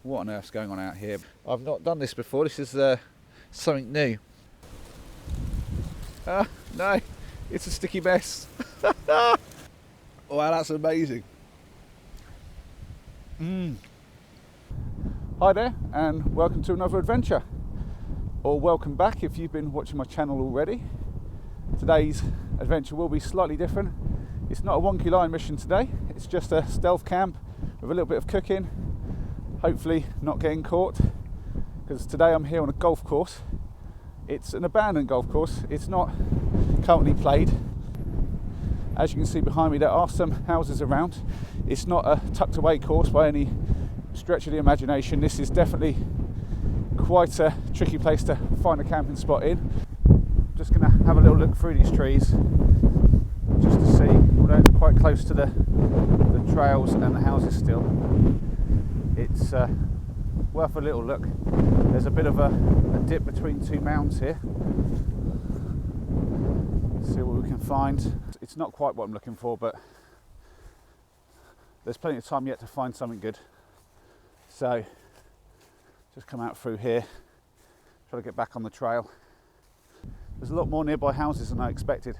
What on earth's going on out here? I've not done this before. This is something new. No, it's a sticky mess. Wow, that's amazing. Hi there, and welcome to another adventure. Or welcome back if you've been watching my channel already. Today's adventure will be slightly different. It's not a wonky line mission today. It's just a stealth camp with a little bit of cooking. Hopefully not getting caught, because today I'm here on a golf course. It's an abandoned golf course. It's not currently played. As you can see behind me, there are some houses around. It's not a tucked away course by any stretch of the imagination. This is definitely quite a tricky place to find a camping spot in. I'm just going to have a little look through these trees just to see, although it's quite close to the trails and the houses still. It's worth a little look. There's a bit of a dip between two mounds here. Let's see what we can find. It's not quite what I'm looking for, but there's plenty of time yet to find something good. So just come out through here, try to get back on the trail. There's a lot more nearby houses than I expected,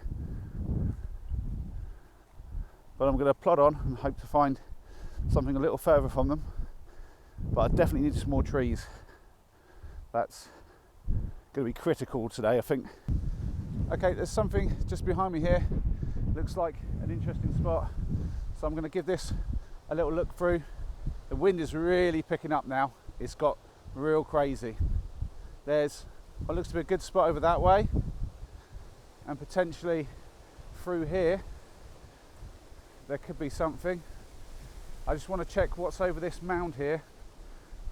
but I'm going to plod on and hope to find something a little further from them. But I definitely need some more trees. That's going to be critical today, I think. Okay, there's something just behind me here. Looks like an interesting spot. So I'm going to give this a little look through. The wind is really picking up now. It's got real crazy. There's what looks to be a good spot over that way, and potentially through here there could be something. I just want to check what's over this mound here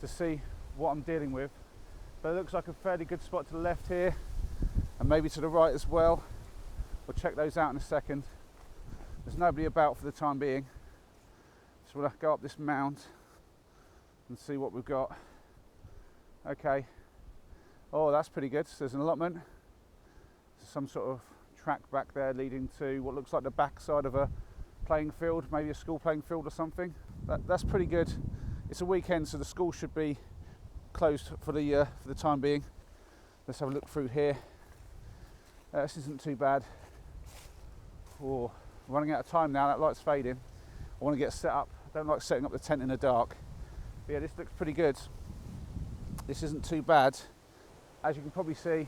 to see what I'm dealing with. But it looks like a fairly good spot to the left here, and maybe to the right as well. We'll check those out in a second. There's nobody about for the time being, so we'll go up this mound and see what we've got. Okay, oh, that's pretty good. So there's an allotment. There's some sort of track back there leading to what looks like the backside of a playing field, maybe a school playing field or something. That's pretty good. It's a weekend, so the school should be closed for the time being. Let's have a look through here. This isn't too bad. Oh, running out of time now. That light's fading. I want to get set up. I don't like setting up the tent in the dark. But yeah, this looks pretty good. This isn't too bad. As you can probably see,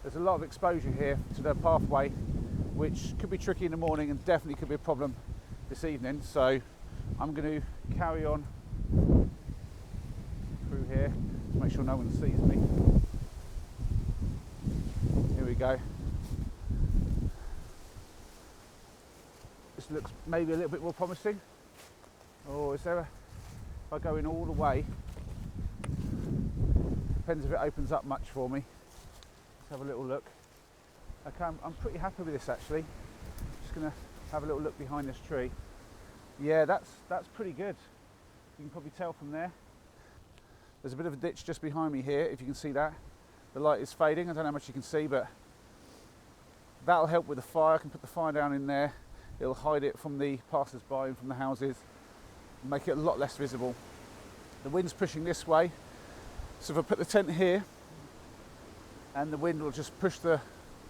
there's a lot of exposure here to the pathway, which could be tricky in the morning and definitely could be a problem this evening. So I'm going to carry on through here to make sure no one sees me. Here we go. This looks maybe a little bit more promising. Oh, is there a... If I go in all the way, depends if it opens up much for me. Let's have a little look. Okay, I'm pretty happy with this actually. Just going to have a little look behind this tree. Yeah, that's pretty good. You can probably tell from there. There's a bit of a ditch just behind me here, if you can see that. The light is fading. I don't know how much you can see, but that'll help with the fire. I can put the fire down in there. It'll hide it from the passers-by and from the houses, make it a lot less visible. The wind's pushing this way, so if I put the tent here, and the wind will just push the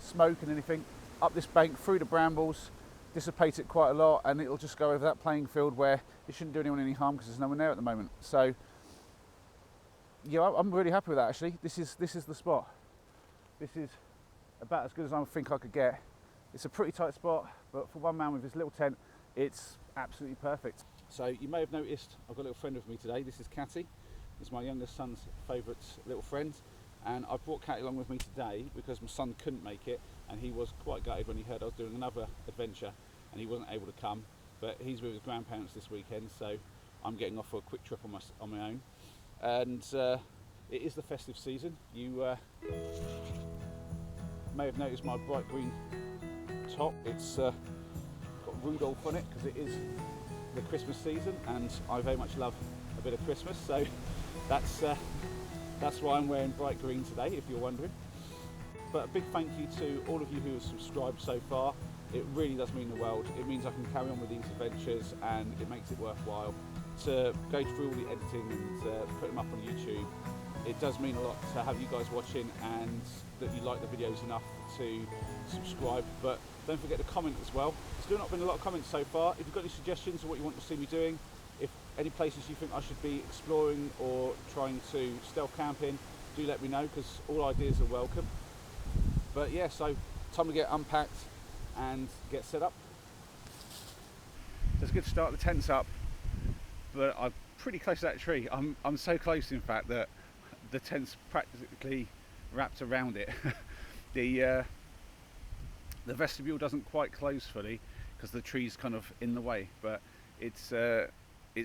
smoke and anything up this bank through the brambles, dissipate it quite a lot, and it'll just go over that playing field where it shouldn't do anyone any harm because there's no one there at the moment. So yeah, I'm really happy with that actually. This is the spot. This is about as good as I think I could get. It's a pretty tight spot, but for one man with his little tent, it's absolutely perfect. So you may have noticed I've got a little friend with me today. This is Catty. This is my youngest son's favourite little friend, and I brought Catty along with me today because my son couldn't make it, and he was quite gutted when he heard I was doing another adventure and he wasn't able to come. But he's with his grandparents this weekend, so I'm getting off for a quick trip on my own. And it is the festive season. You may have noticed my bright green top. It's got Rudolph on it because it is the Christmas season, and I very much love a bit of Christmas. So that's why I'm wearing bright green today, if you're wondering. But a big thank you to all of you who have subscribed so far. It really does mean the world. It means I can carry on with these adventures and it makes it worthwhile. to go through all the editing and put them up on YouTube. It does mean a lot to have you guys watching and that you like the videos enough to subscribe. But don't forget to comment as well. Still not been a lot of comments so far. If you've got any suggestions of what you want to see me doing, if any places you think I should be exploring or trying to stealth camp in, do let me know, because all ideas are welcome. But yeah, so time to get unpacked and get set up. So it's good to start the tents up, but I'm pretty close to that tree. I'm so close, in fact, that the tent's practically wrapped around it. The vestibule doesn't quite close fully because the tree's kind of in the way, but it's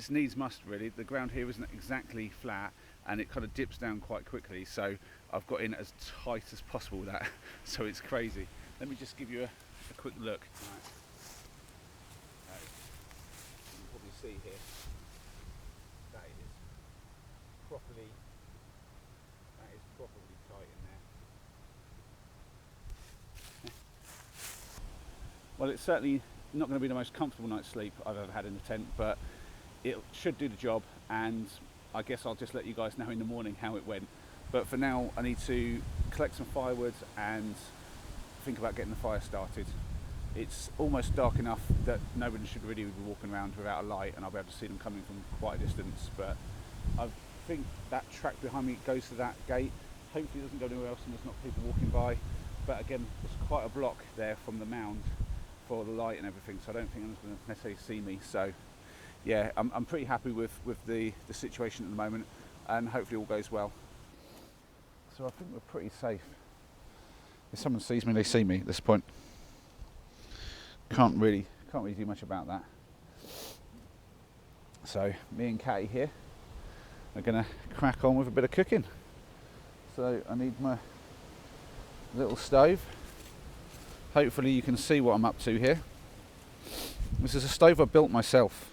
needs must really. The ground here isn't exactly flat and it kind of dips down quite quickly, so I've got in as tight as possible with that. So it's crazy. Let me just give you a quick look. Right. You can probably see here that is properly tight in there. Well, it's certainly not going to be the most comfortable night's sleep I've ever had in the tent, but it should do the job, and I guess I'll just let you guys know in the morning how it went. But for now, I need to collect some firewood and think about getting the fire started. It's almost dark enough that nobody should really be walking around without a light, and I'll be able to see them coming from quite a distance. But I think that track behind me goes to that gate. Hopefully it doesn't go anywhere else and there's not people walking by. But again, there's quite a block there from the mound for the light and everything, so I don't think anyone's going to necessarily see me. So yeah, I'm pretty happy with the situation at the moment, and hopefully all goes well. So I think we're pretty safe. If someone sees me, they see me at this point. Can't really do much about that. So me and Catty here are going to crack on with a bit of cooking. So I need my little stove. Hopefully you can see what I'm up to here. This is a stove I built myself.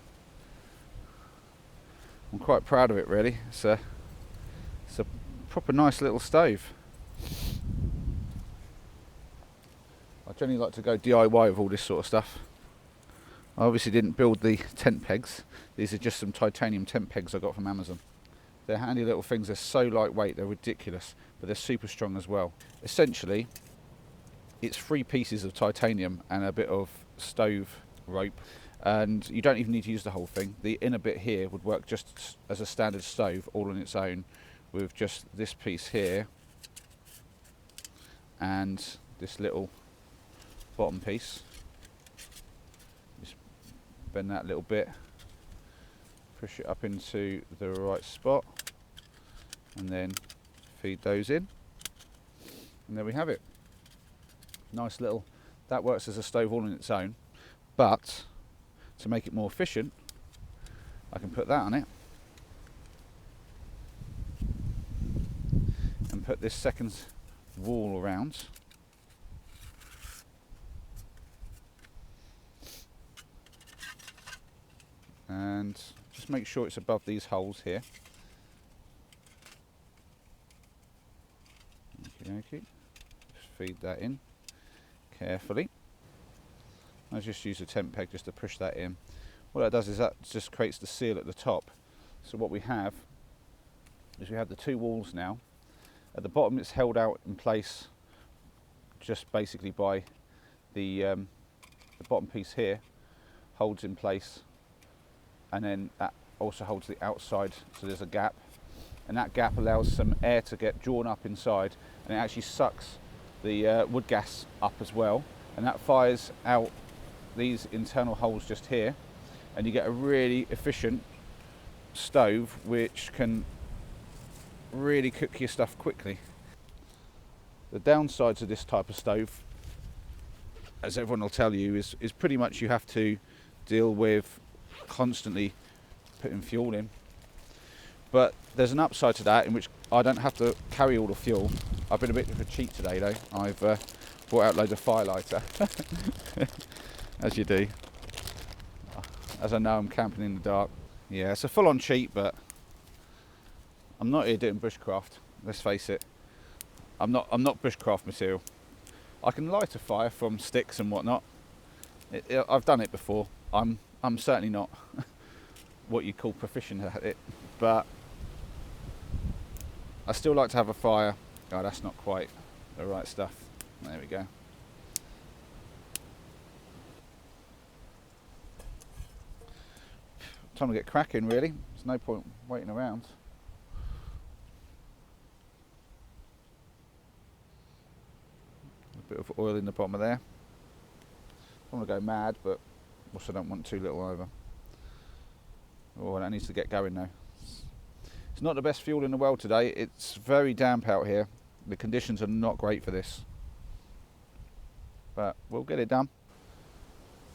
I'm quite proud of it, really. It's a proper nice little stove. I generally like to go DIY with all this sort of stuff. I obviously didn't build the tent pegs. These are just some titanium tent pegs I got from Amazon. They're handy little things. They're so lightweight, they're ridiculous, but they're super strong as well. Essentially, it's 3 pieces of titanium and a bit of stove rope, and you don't even need to use the whole thing. The inner bit here would work just as a standard stove all on its own, with just this piece here and this little bottom piece. Just bend that little bit, push it up into the right spot, and then feed those in, and there we have it. Nice little, that works as a stove all on its own, but to make it more efficient, I can put that on it and put this second wall around, and just make sure it's above these holes here. Okay, just feed that in carefully. I just use a tent peg just to push that in. What that does is that just creates the seal at the top. So what we have is we have the 2 walls now. At the bottom it's held out in place just basically by the bottom piece here holds in place, and then that also holds the outside, so there's a gap, and that gap allows some air to get drawn up inside, and it actually sucks the wood gas up as well, and that fires out these internal holes just here, and you get a really efficient stove which can really cook your stuff quickly. The downsides of this type of stove, as everyone will tell you, is pretty much you have to deal with constantly putting fuel in. But there's an upside to that in which I don't have to carry all the fuel. I've been a bit of a cheat today though. I've brought out loads of firelighter, as you do. As I know I'm camping in the dark. Yeah, it's a full-on cheat, but I'm not here doing bushcraft. Let's face it. I'm not bushcraft material. I can light a fire from sticks and whatnot. I've done it before. I'm certainly not what you call proficient at it, but I still like to have a fire. Oh, that's not quite the right stuff. There we go. Time to get cracking, really. There's no point waiting around. A bit of oil in the bottom of there. I want to go mad, but also don't want too little either. Oh, that needs to get going now. It's not the best fuel in the world today. It's very damp out here. The conditions are not great for this. But we'll get it done.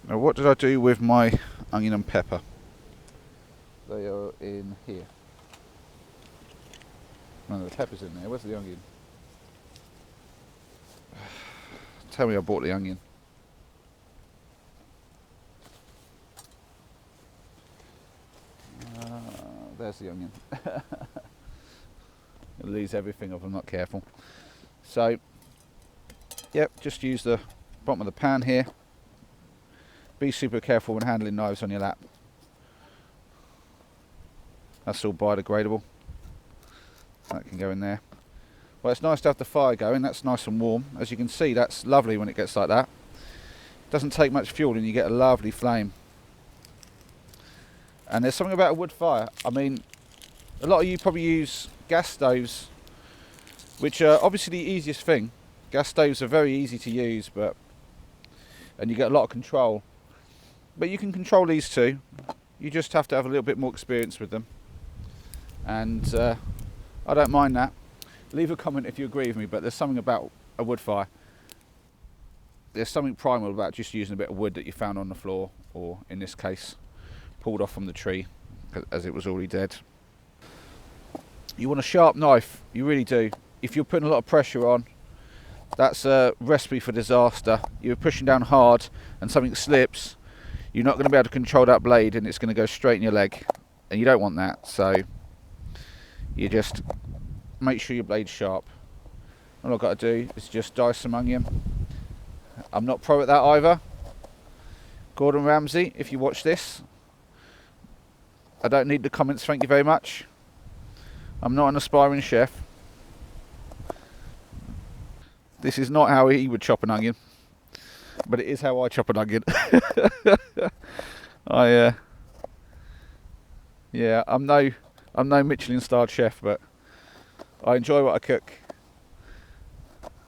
Now, what did I do with my onion and pepper? They are in here. No, the pepper's in there. Where's the onion? Tell me I bought the onion. There's the onion. It lose everything if I'm not careful. So, yep, just use the bottom of the pan here. Be super careful when handling knives on your lap. That's all biodegradable. That can go in there. Well, it's nice to have the fire going. That's nice and warm. As you can see, that's lovely when it gets like that. Doesn't take much fuel and you get a lovely flame. And there's something about a wood fire. I mean, a lot of you probably use gas stoves, which are obviously the easiest thing. Gas stoves are very easy to use, and you get a lot of control. But you can control these too. You just have to have a little bit more experience with them. And I don't mind that. Leave a comment if you agree with me, but there's something about a wood fire. There's something primal about just using a bit of wood that you found on the floor, or in this case, pulled off from the tree as it was already dead. You want a sharp knife, you really do. If you're putting a lot of pressure on, that's a recipe for disaster. You're pushing down hard and something slips, you're not going to be able to control that blade and it's going to go straight in your leg, and you don't want that. So you just make sure your blade's sharp. All I've got to do is just dice some onion. I'm not pro at that either. Gordon Ramsay, if you watch this, I don't need the comments, thank you very much. I'm not an aspiring chef. This is not how he would chop an onion, but it is how I chop an onion. Yeah, I'm no Michelin-starred chef, but I enjoy what I cook,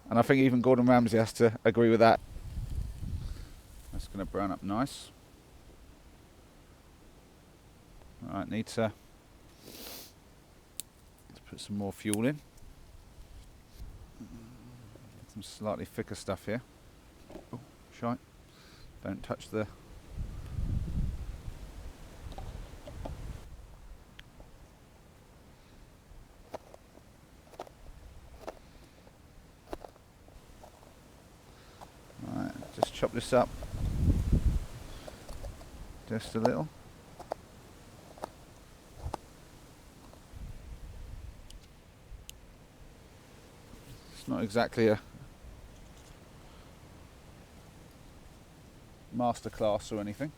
and I think even Gordon Ramsay has to agree with that. That's going to brown up nice. Alright, need to put some more fuel in. Some slightly thicker stuff here. Oh, shite. Don't touch the... Alright, just chop this up. Just a little. It's not exactly a masterclass or anything.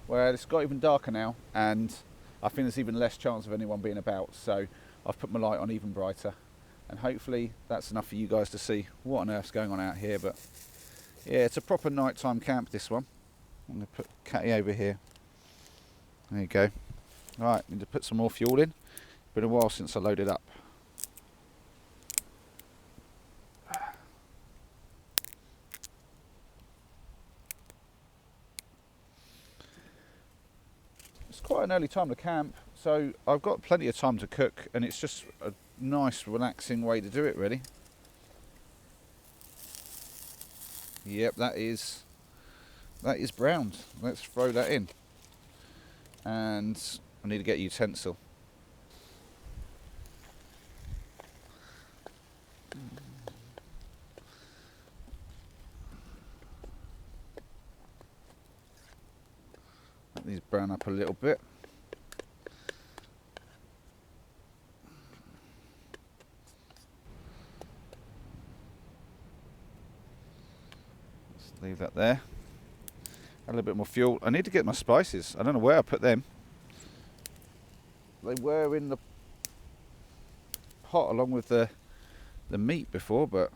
Well, it's got even darker now, and I think there's even less chance of anyone being about, so I've put my light on even brighter, and hopefully that's enough for you guys to see what on earth's going on out here. But yeah, it's a proper nighttime camp, this one. I'm going to put Catty over here. There you go. Right, need to put some more fuel in. Been a while since I loaded up. It's quite an early time to camp, so I've got plenty of time to cook, and it's just a nice relaxing way to do it, really. Yep, that is browned. Let's throw that in, and I need to get a utensil. these brown up a little bit. Just leave that there. Add a little bit more fuel. I need to get my spices. I don't know where I put them. They were in the pot along with the meat before, but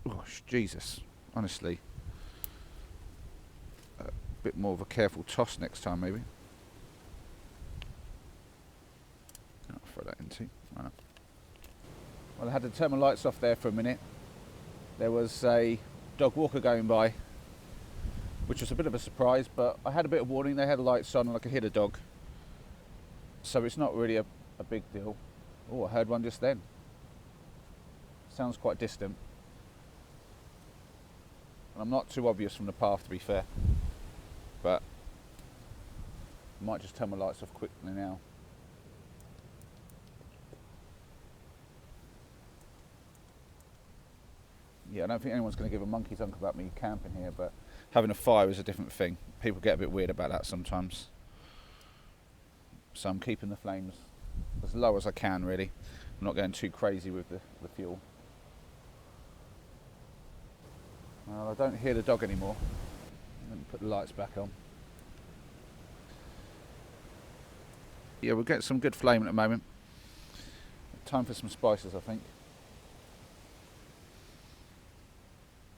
oh, Jesus, honestly, a bit more of a careful toss next time maybe. I'll throw that into. Right. Well, I had to turn my lights off there for a minute. There was a dog walker going by, which was a bit of a surprise, but I had a bit of warning. They had the lights on and I could hear the dog, so it's not really a big deal. Oh, I heard one just then. Sounds quite distant. And I'm not too obvious from the path, to be fair. But I might just turn my lights off quickly now. Yeah, I don't think anyone's going to give a monkey's unk about me camping here, but having a fire is a different thing. People get a bit weird about that sometimes. So I'm keeping the flames as low as I can, really. I'm not going too crazy with the fuel. Well, I don't hear the dog anymore. Let me put the lights back on. Yeah, we'll get some good flame at the moment. Time for some spices, I think.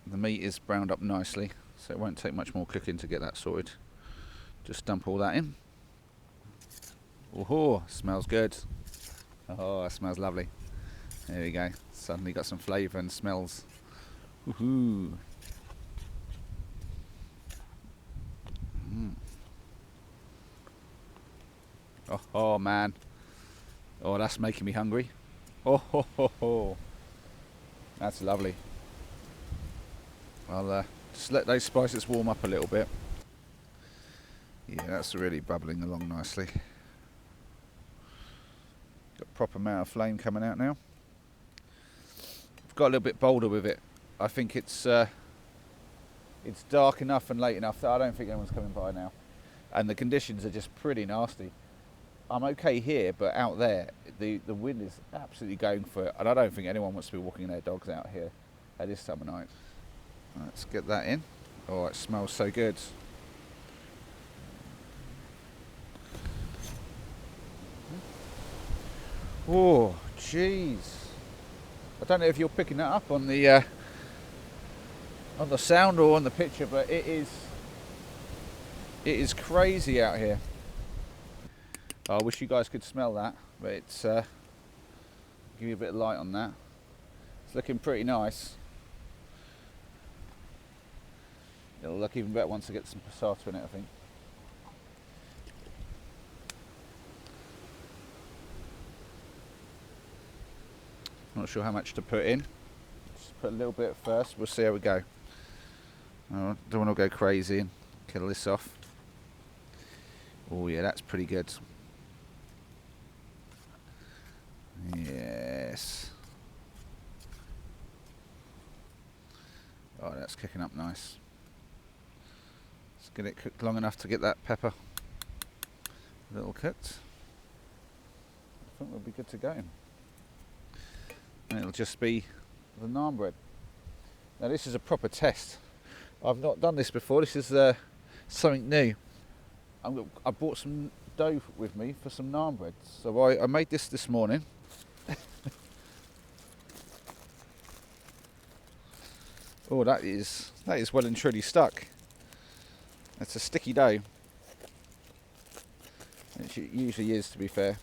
The meat is browned up nicely, so it won't take much more cooking to get that sorted. Just dump all that in. Oh, smells good. Oh, that smells lovely. There we go. Suddenly got some flavour and smells. Woohoo! Oh man. Oh, that's making me hungry. Oh ho ho ho. That's lovely. I'll just let those spices warm up a little bit. Yeah, that's really bubbling along nicely. Got a proper amount of flame coming out now. I've got a little bit bolder with it. I think it's dark enough and late enough that I don't think anyone's coming by now. And the conditions are just pretty nasty. I'm okay here, but out there, the wind is absolutely going for it. And I don't think anyone wants to be walking their dogs out here at this time of night. Let's get that in. Oh, it smells so good. Oh, jeez. I don't know if you're picking that up on the sound or on the picture, but it is crazy out here. I wish you guys could smell that, but it's give you a bit of light on that. It's looking pretty nice. It'll look even better once I get some passata in it, I think. Not sure how much to put in. Just put a little bit first. We'll see how we go. I don't want to go crazy and kill this off. Oh yeah, that's pretty good. Yes. Oh, that's cooking up nice. Let's get it cooked long enough to get that pepper a little cooked. I think we'll be good to go. And it'll just be the naan bread. Now this is a proper test. I've not done this before. This is something new. I brought some dough with me for some naan bread. So I made this morning. Oh, that is well and truly stuck. It's a sticky dough. It usually is, to be fair.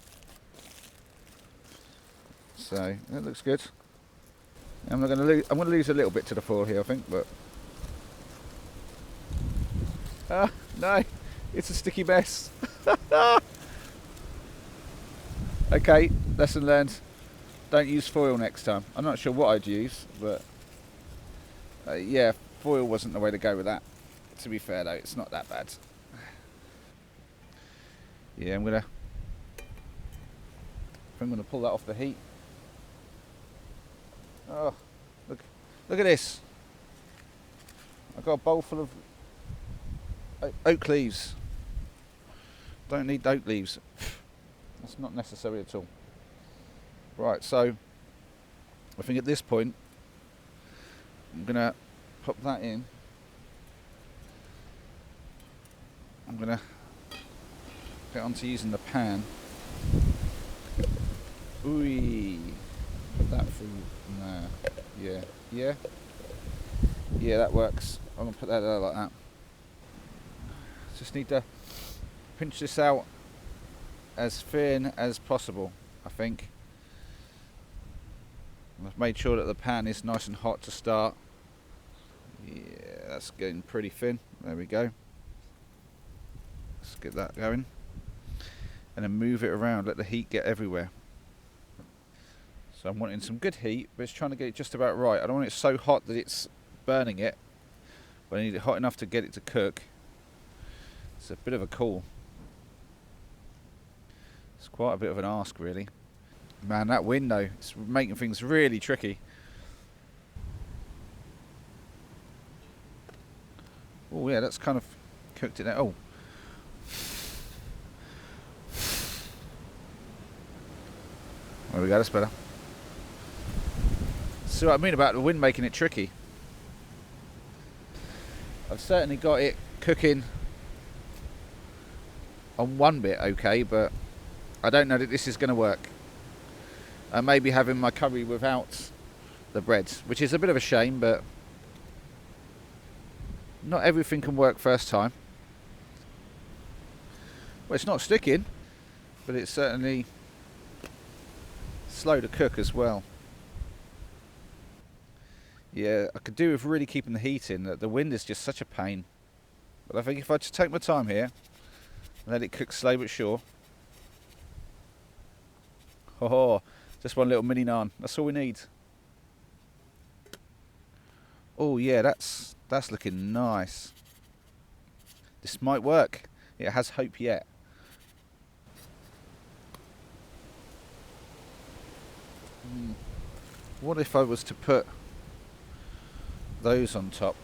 So that looks good. I'm going to lose a little bit to the foil here, I think, but no, it's a sticky mess. Okay, lesson learned. Don't use foil next time. I'm not sure what I'd use, but yeah, foil wasn't the way to go with that. To be fair though, it's not that bad. Yeah, I'm gonna pull that off the heat. Oh, look at this. I've got a bowl full of oak leaves. Don't need oak leaves. That's not necessary at all. Right, so I think at this point I'm going to pop that in. I'm going to get onto using the pan. Ooh, put that through there. Yeah, that works. I'm going to put that there like that. Just need to pinch this out as thin as possible, I think. I've made sure that the pan is nice and hot to start. Yeah, that's getting pretty thin. There we go. Let's get that going. And then move it around, let the heat get everywhere. So I'm wanting some good heat, but it's trying to get it just about right. I don't want it so hot that it's burning it, but I need it hot enough to get it to cook. It's a bit of a call. It's quite a bit of an ask, really. Man, that wind though, it's making things really tricky. Oh yeah, that's kind of cooked it out. Oh. There we go, that's better. See what I mean about the wind making it tricky? I've certainly got it cooking on one bit okay, but I don't know that this is going to work. I may be having my curry without the bread, which is a bit of a shame, but not everything can work first time. Well, it's not sticking, but it's certainly slow to cook as well. Yeah, I could do with really keeping the heat in. The wind is just such a pain. But I think if I just take my time here and let it cook slow but sure. Oh, just one little mini naan. That's all we need. Oh yeah, that's looking nice. This might work. It has hope yet. What if I was to put those on top?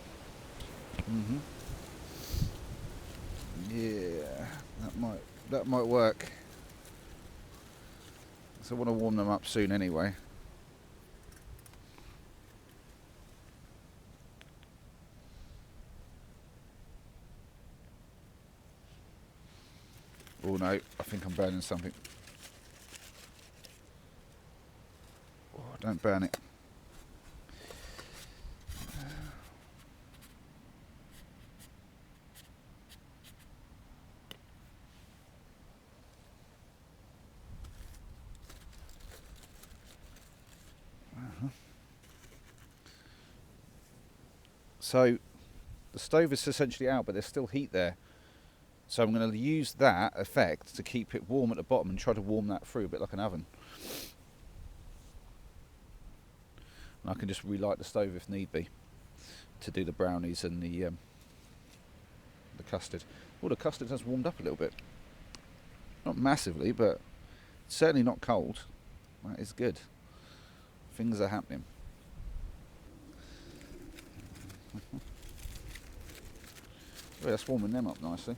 Yeah, that might work. So I want to warm them up soon anyway. Oh no, I think I'm burning something. Oh, don't burn it. So the stove is essentially out, but there's still heat there. So I'm going to use that effect to keep it warm at the bottom and try to warm that through a bit like an oven. And I can just relight the stove if need be to do the brownies and the custard. Well, the custard has warmed up a little bit. Not massively, but certainly not cold. That is good. Things are happening. Well, that's warming them up nicely.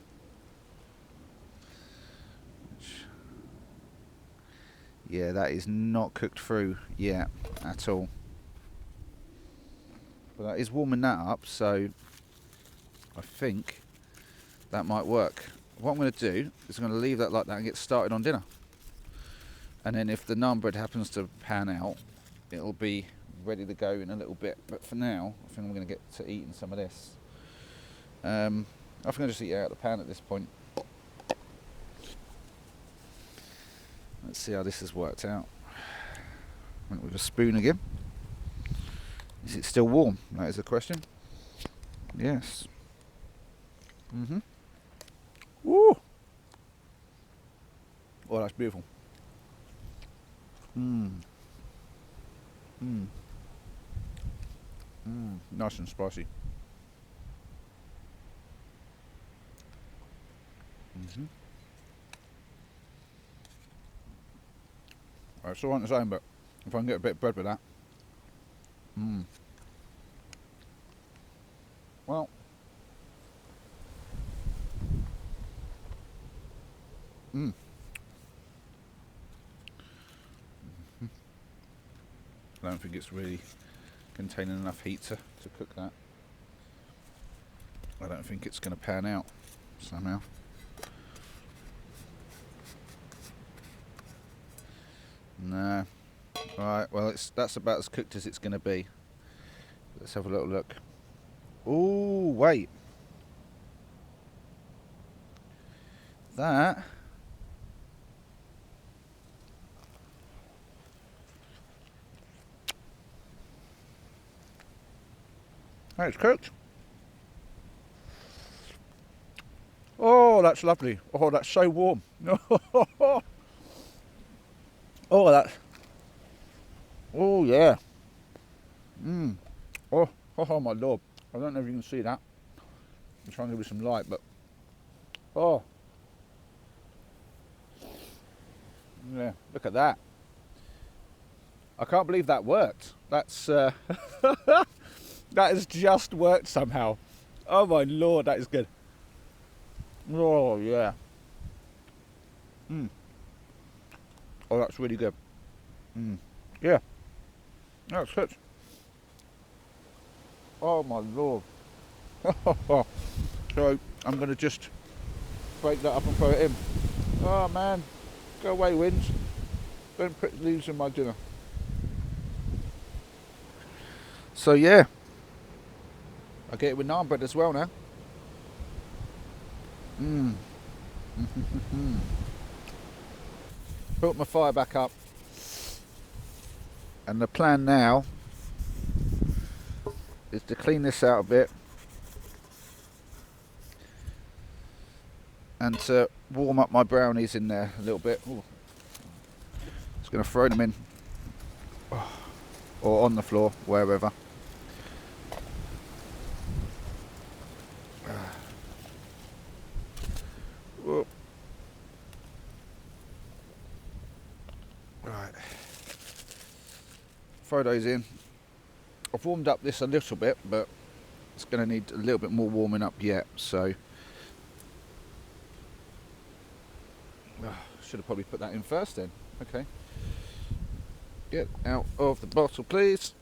Yeah, that is not cooked through yet at all. But that is warming that up, so I think that might work. What I'm going to do is I'm going to leave that like that and get started on dinner. And then if the naan bread happens to pan out, it'll be ready to go in a little bit. But for now, I think I'm going to get to eating some of this. I think I'll just eat it out of the pan at this point. Let's see how this has worked out. Went with a spoon again. Is it still warm? That is the question. Yes. Woo! Oh, that's beautiful. Nice and spicy. It's all on its own, but if I can get a bit of bread with that. Well, Mm. I don't think it's really containing enough heat to cook that. I don't think it's going to pan out somehow. No. Alright, well that's about as cooked as it's going to be. Let's have a little look. Ooh, wait. That... It's cooked. Oh, that's lovely. Oh, that's so warm. Oh, that. Oh, yeah. Mmm. Oh, my lord. I don't know if you can see that. I'm trying to give you some light, but... Oh. Yeah, look at that. I can't believe that worked. That's... that has just worked somehow. Oh, my lord, that is good. Oh, yeah. Oh, that's really good. Yeah. That's good. Oh, my lord. So, I'm going to just break that up and throw it in. Oh, man. Go away, winds. Don't put leaves in my dinner. So, yeah. I get it with naan bread as well now. Put my fire back up. And the plan now is to clean this out a bit and to warm up my brownies in there a little bit. Ooh. Just going to throw them in or on the floor, wherever. Right. Throw those in. I've warmed up this a little bit, but it's going to need a little bit more warming up yet, so should have probably put that in first then. Okay. Get out of the bottle, please.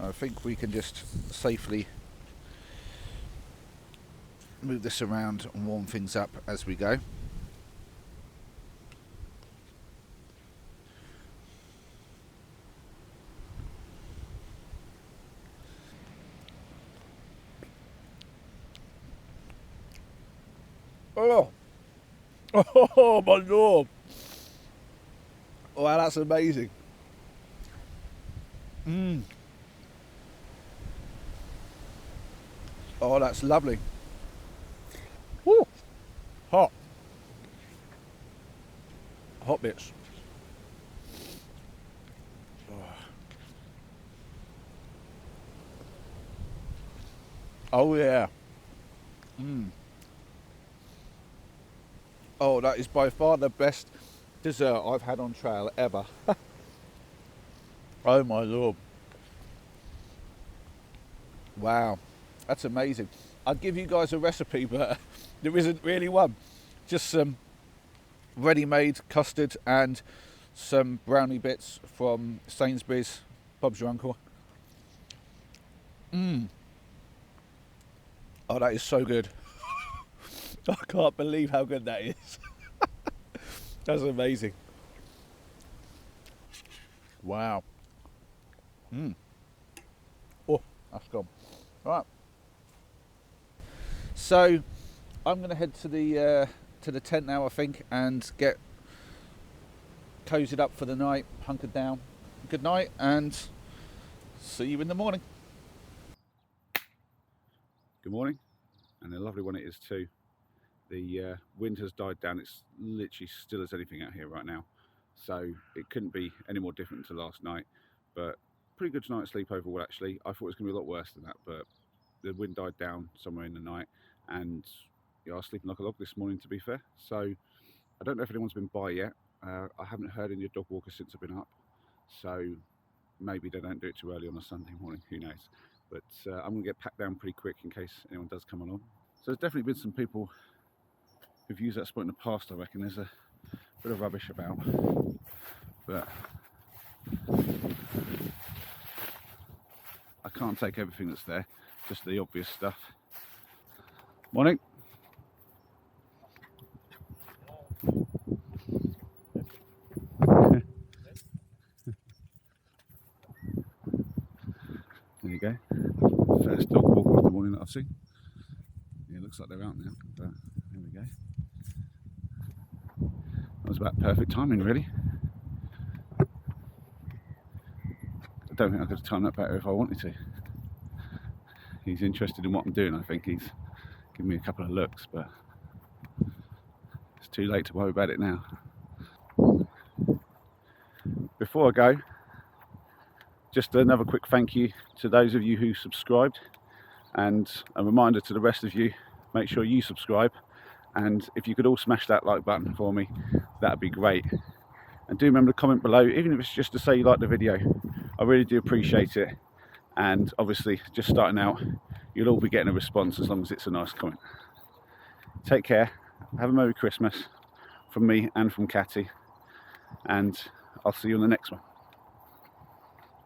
I think we can just safely move this around and warm things up as we go. Oh my lord! Wow, that's amazing. Oh, that's lovely. Woo! Hot. Hot bits. Oh yeah. Oh, that is by far the best dessert I've had on trail ever. Oh my lord. Wow, that's amazing. I'd give you guys a recipe, but there isn't really one. Just some ready-made custard and some brownie bits from Sainsbury's, Bob's Your Uncle. Oh, that is so good. I can't believe how good that is. That's amazing. Wow. Oh, that's gone. Right. So, I'm going to head to the tent now, I think, and get cozied up for the night, hunkered down. Good night, and see you in the morning. Good morning, and a lovely one it is too. The wind has died down. It's literally still as anything out here right now, so it couldn't be any more different to last night. But pretty good night's sleep overall. Actually, I thought it was going to be a lot worse than that, but the wind died down somewhere in the night, and I was sleeping like a log this morning, to be fair. So I don't know if anyone's been by yet. I haven't heard any dog walkers since I've been up, so maybe they don't do it too early on a Sunday morning. Who knows? but I'm going to get packed down pretty quick in case anyone does come along. So there's definitely been some people who've used that spot in the past. I reckon there's a bit of rubbish about, but I can't take everything that's there, just the obvious stuff. Morning. There you go. First dog walk of the morning that I've seen. Yeah, it looks like they're out now, but there we go. That was about perfect timing, really. I don't think I could have timed that better if I wanted to. He's interested in what I'm doing. I think he's giving me a couple of looks, but it's too late to worry about it now. Before I go, just another quick thank you to those of you who subscribed, and a reminder to the rest of you, make sure you subscribe, and if you could all smash that like button for me, that'd be great. And do remember to comment below, even if it's just to say you like the video. I really do appreciate it, and obviously just starting out, you'll all be getting a response as long as it's a nice comment. Take care, have a Merry Christmas from me and from Catty, and I'll see you on the next one.